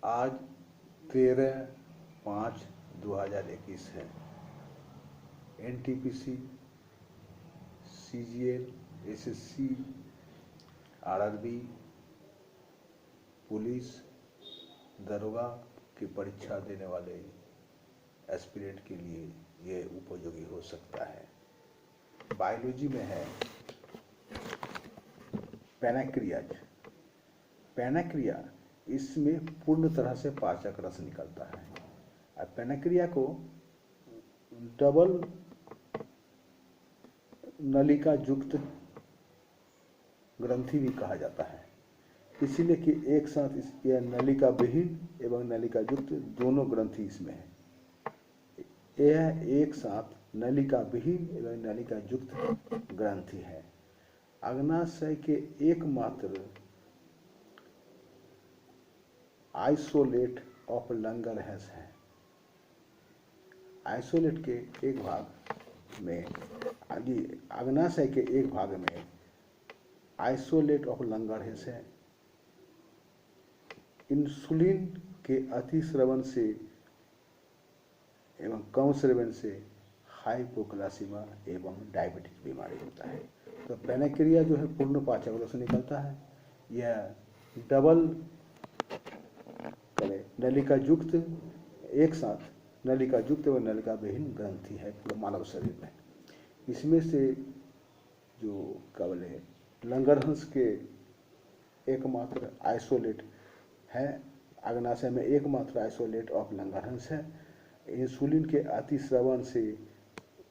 आज 13/5/2021 है। NTPC, CGL, SSC, RRB, police, दरोगा की परीक्षा देने वाले एस्पिरेंट के लिए ये उपयोगी हो सकता है। बायोलॉजी में है पैनक्रियाज। पैनक्रिया, इसमें पूर्ण तरह से पाचक रस निकलता है। अब पैनक्रिया को डबल नलिका युक्त ग्रंथि भी कहा जाता है, इसीलिए कि एक साथ यह नलिका विहीन एवं नलिका युक्त दोनों ग्रंथि इसमें है। यह एक साथ नलिका विहीन एवं नलिका युक्त ग्रंथि है। अग्नाशय के एकमात्र आइसोलेट ऑफ लंगरहैंस है। आइसोलेट के एक भाग में, अग्नाशय के एक भाग में आइसोलेट ऑफ लंगरहैंस है। इंसुलिन के अतिस्रवण से एवं कम सेवन से हाइपोग्लाइसीमिया एवं डायबिटीज बीमारी होता है। तो पैनक्रिया जो है पूर्ण पाचक रस निकलता है। यह डबल नलिका युक्त, एक साथ नलिका युक्त एवं नलिका विहीन ग्रंथि है मानव शरीर में। इसमें से जो क्या बोले लंगरहंस के एकमात्र आइसोलेट है, अग्नाशय में एकमात्र आइसोलेट ऑफ लंगरहंस है। इंसुलिन के अतिस्रवण से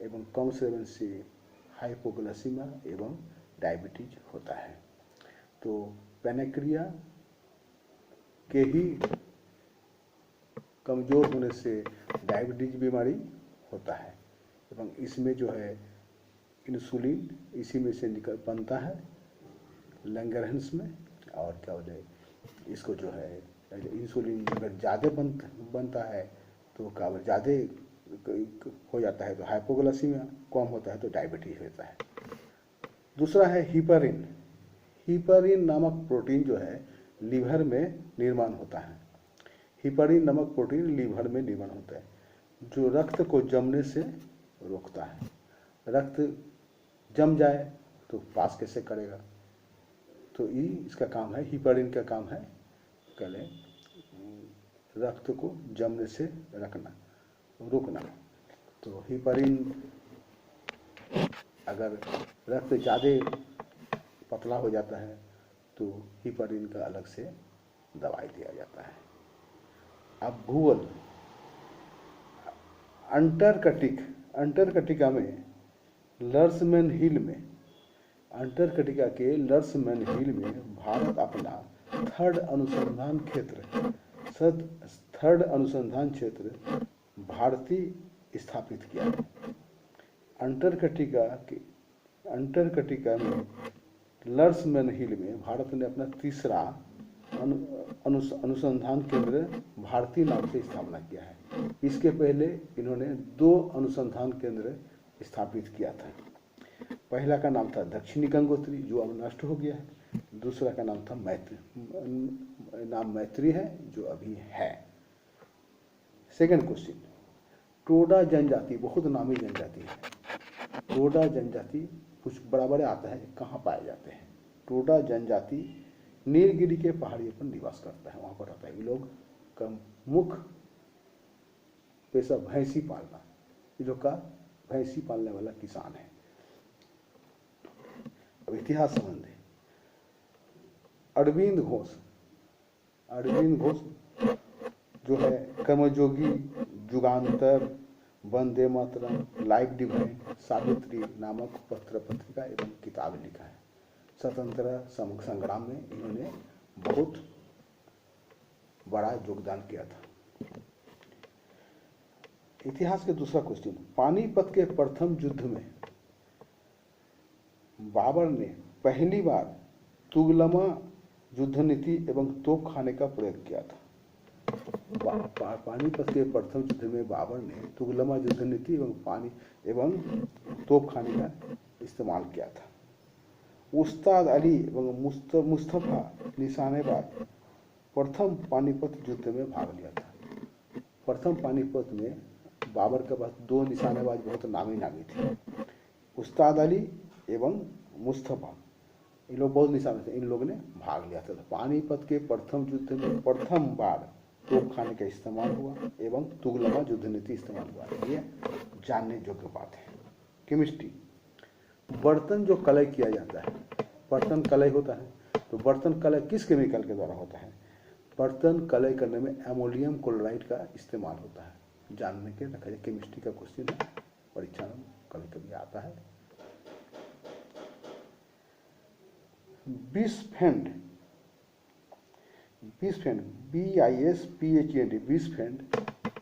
एवं कम सेवन से हाइपोग्लाइसीमिया एवं डायबिटीज होता है। तो पैनक्रिया के ही कमजोर होने से डायबिटीज बीमारी होता है एवं इसमें जो है इंसुलिन इसी में से बनता है लंगरहंस में। और क्या बोले इसको जो है इंसुलिन अगर ज़्यादा बनता है तो क्या बोले ज़्यादा हो जाता है तो हाइपोग्लाइसीमिया, कम होता है तो डायबिटीज होता है। दूसरा है हिपरिन। हिपरिन नामक प्रोटीन जो है लीवर में निर्माण होता है। हिपरिन नामक प्रोटीन लीवर में निर्माण होता है जो रक्त को जमने से रोकता है। रक्त जम जाए तो पास कैसे करेगा, तो ये इसका काम है, हिपरिन का काम है कले रक्त को जमने से रोकना। तो हिपरिन अगर रक्त ज़्यादा पतला हो जाता है तो हिपरिन का अलग से दवाई दिया जाता है। अब भूवल, अंटरकटिका में लर्समैन हिल में, अंटार्कटिका के लर्समैन हिल में भारत अपना थर्ड अनुसंधान क्षेत्र भारतीय स्थापित किया है। अंटार्कटिका में लर्समैन हिल में भारत ने अपना तीसरा अनुसंधान केंद्र भारतीय नाम से स्थापना किया है। इसके पहले इन्होंने 2 अनुसंधान केंद्र स्थापित किया था। पहला का नाम था दक्षिणी गंगोत्री जो अब नष्ट हो गया है। दूसरा का नाम था मैत्री है जो अभी है। सेकंड क्वेश्चन, टोडा जनजाति बहुत नामी जनजाति है। टोडा जनजाति कुछ बराबर आता है, कहाँ पाए जाते हैं? टोडा जनजाति नीलगिरी के पहाड़ियों पर निवास करता है, वहाँ पर रहता है। ये लोग का मुख्य पेशा भैंसी पालना, ये लोग का भैंसी पालने वाला किसान है। अब इतिहास संबंधी अरविंद घोष जो है कर्मयोगी, युगांतर, वंदे मातरम, लाइफ डिवाइन, सावित्री नामक पत्र पत्रिका एवं किताब लिखा है। स्वतंत्रता संग्राम में इन्होंने बहुत बड़ा योगदान किया था। इतिहास के दूसरा क्वेश्चन, पानीपत के प्रथम युद्ध में बाबर ने पहली बार तुगलमा युद्ध नीति एवं तोपखाने का प्रयोग किया था। पानीपत के प्रथम युद्ध में बाबर ने तुगलमा युद्ध नीति एवं तोपखाने का इस्तेमाल किया था। उस्ताद अली एवं मुस्तफा निशानेबाज प्रथम पानीपत युद्ध में भाग लिया था। प्रथम पानीपत में बाबर के पास दो निशानेबाज बहुत नामी नामी थे, उस्ताद अली एवं मुस्तफ़ा। इन लोग बहुत निशाने थे, इन लोगों ने भाग लिया था। तो पानीपत के प्रथम युद्ध में प्रथम बार तोपखाने का इस्तेमाल हुआ एवं तुगलका युद्ध नीति इस्तेमाल हुआ। ये जानने योग्य बात है। केमिस्ट्री, बर्तन जो कलय किया जाता है, बर्तन कलय होता है, तो बर्तन कलय किस केमिकल के द्वारा होता है? बर्तन कलय करने में अमोनियम क्लोराइड का इस्तेमाल होता है। जानने के रखा जाए, केमिस्ट्री का क्वेश्चन है, परीक्षा में कभी कभी आता है। बिस्फेंड, बिस्फेंड BISPHEND, बिस्फेंड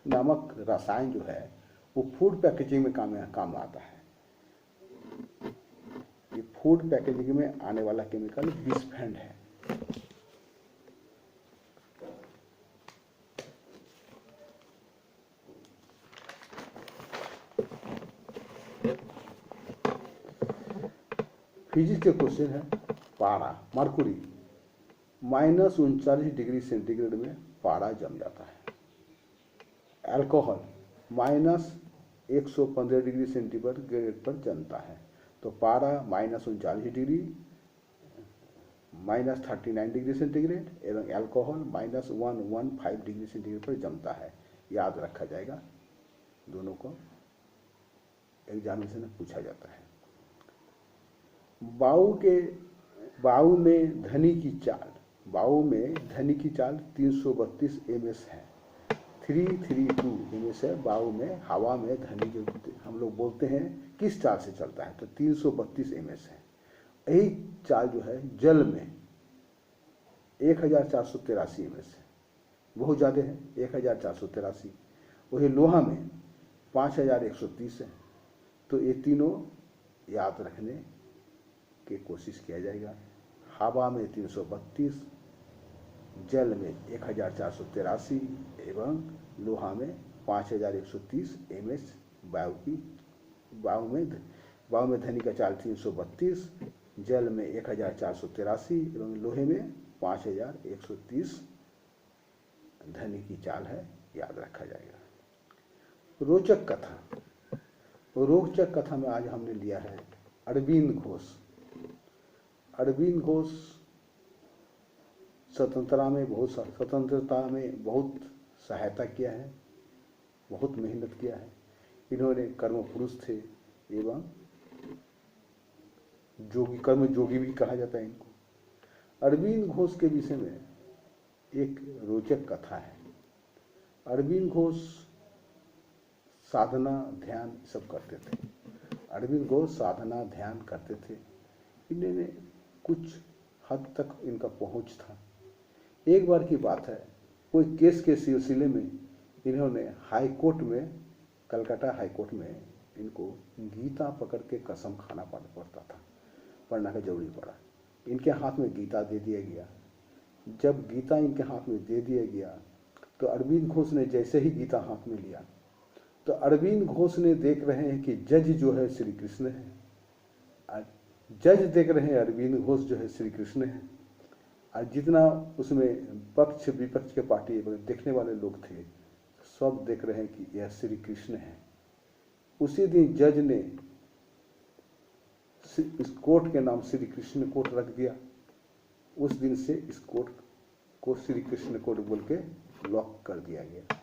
नामक रसायन जो है वो फूड पैकेजिंग में काम आता है। ये फूड पैकेजिंग में आने वाला केमिकल बिस्फेंड है। फिजिक्स के क्वेश्चन है। पारा, मरकुरी -39 डिग्री सेंटीग्रेड में पारा जम जाता है। अल्कोहल -115 डिग्री सेंटीग्रेड पर जमता है। तो पारा -39 डिग्री, -39 डिग्री सेंटीग्रेड एवं अल्कोहल -115 डिग्री सेंटीग्रेड पर जमता है। याद रखा जाएगा, दोनों को एग्जामिनेशन में पूछा जाता है। बाऊ में धनी की चाल, बाऊ में धनी की चाल 332 ms है। 332 ms है बाऊ में। हवा में धनी जो हम लोग बोलते हैं किस चाल से चलता है, तो 332 ms है। यही चाल जो है जल में 1483 ms है, बहुत ज़्यादा है 1483। वही लोहा में 5130 है। तो ये तीनों याद रखने की कोशिश किया जाएगा। हवा में 332, जल में 1483 एवं लोहा में 5130 ms। वायु में धनी का चाल 332, जल में 1483 एवं लोहे में 5130 धनी की चाल है, याद रखा जाएगा। रोचक कथा, रोचक कथा में आज हमने लिया है अरविंद घोष। अरविंद घोष स्वतंत्रता में बहुत सहायता किया है, बहुत मेहनत किया है। इन्होंने कर्म पुरुष थे एवं जोगी, कर्म जोगी भी कहा जाता है इनको। अरविंद घोष के विषय में एक रोचक कथा है। अरविंद घोष साधना ध्यान सब करते थे। अरविंद घोष साधना ध्यान करते थे। इन्होंने कुछ हद तक इनका पहुंच था। एक बार की बात है, कोई केस के सिलसिले में इन्होंने हाई कोर्ट में, कलकत्ता हाई कोर्ट में इनको गीता पकड़ के कसम खाना पड़ता था, पढ़ना का जरूरी पड़ा। इनके हाथ में गीता दे दिया गया। जब गीता इनके हाथ में दे दिया गया तो अरविंद घोष ने जैसे ही गीता हाथ में लिया तो अरविंद घोष ने देख रहे हैं कि जज जो है श्री कृष्ण है। जज देख रहे हैं अरविंद घोष जो है श्री कृष्ण है। और जितना उसमें पक्ष विपक्ष के पार्टी देखने वाले लोग थे, सब देख रहे हैं कि यह श्री कृष्ण है। उसी दिन जज ने इस कोर्ट के नाम श्री कृष्ण कोर्ट रख दिया। उस दिन से इस कोर्ट को श्री कृष्ण कोर्ट बोल के लॉक कर दिया गया।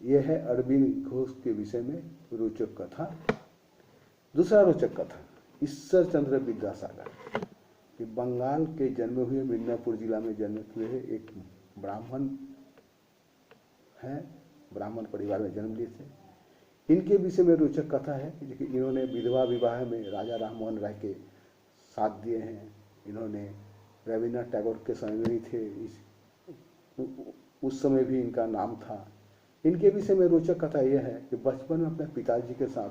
यह है अरविंद घोष के विषय में रोचक कथा। दूसरा रोचक कथा, ईश्वर चंद्र विद्यासागर, कि बंगाल के जन्मे हुए, मिदनापुर जिला में जन्मे हुए एक ब्राह्मण हैं, ब्राह्मण परिवार में जन्म लिए थे। इनके विषय में रोचक कथा है कि इन्होंने विधवा विवाह में राजा राममोहन राय के साथ दिए हैं। इन्होंने रविन्द्रनाथ टैगोर के समय में ही थे, उस समय भी इनका नाम था। इनके विषय में रोचक कथा यह है कि बचपन में अपने पिताजी के साथ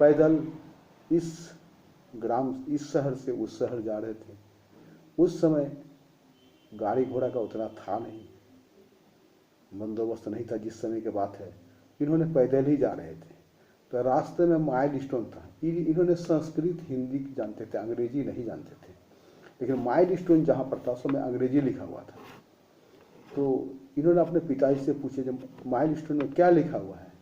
पैदल इस शहर से उस शहर जा रहे थे। उस समय गाड़ी घोड़ा का उतना था नहीं, बंदोबस्त नहीं था जिस समय की बात है। इन्होंने पैदल ही जा रहे थे। तो रास्ते में माइलस्टोन था। इन्होंने संस्कृत हिंदी जानते थे, अंग्रेजी नहीं जानते थे। लेकिन माइलस्टोन जहाँ पर था उस समय अंग्रेजी लिखा हुआ था। तो इन्होंने अपने पिताजी से पूछे जब माइलस्टोन में क्या लिखा हुआ है,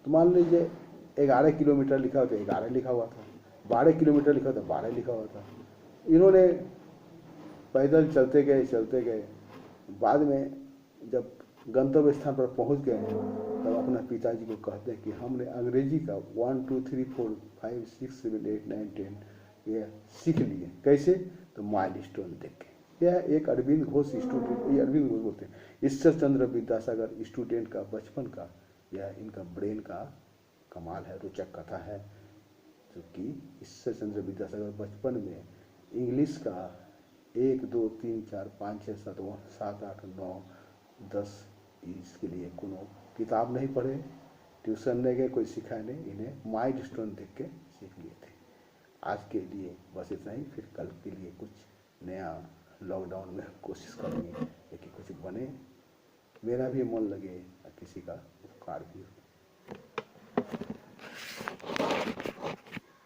तो मान लीजिए 11 किलोमीटर लिखा हुआ तो 11 लिखा हुआ था, 12 किलोमीटर लिखा था 12 लिखा हुआ था। इन्होंने पैदल चलते गए, बाद में जब गंतव्य स्थान पर पहुंच गए तब अपना पिताजी को कहते हैं कि हमने अंग्रेजी का 1 2 3 4 5 6 7 8 9 10 ये सीख लिए। कैसे? तो माइलस्टोन देख के। यह एक अरविंद घोष स्टूडेंट, ये अरविंद घोष बोलते हैं, ईश्वर चंद्र विद्यासागर स्टूडेंट का बचपन का, यह इनका ब्रेन का कमाल है, रोचक कथा है। क्योंकि ईश्वर चंद्र विद्यासागर बचपन में इंग्लिश का 1 2 3 4 5 6 7 8 9 10 इसके लिए कोनो किताब नहीं पढ़े, ट्यूशन नहीं गए, कोई सिखाया नहीं, इन्हें माइलस्टोन देख के सीख लिए थे। आज के लिए बस इतना ही, फिर कल के लिए कुछ नया लॉकडाउन में कोशिश करेंगे कि कुछ बने, मेरा भी मन लगे और किसी का उपकार भी हो।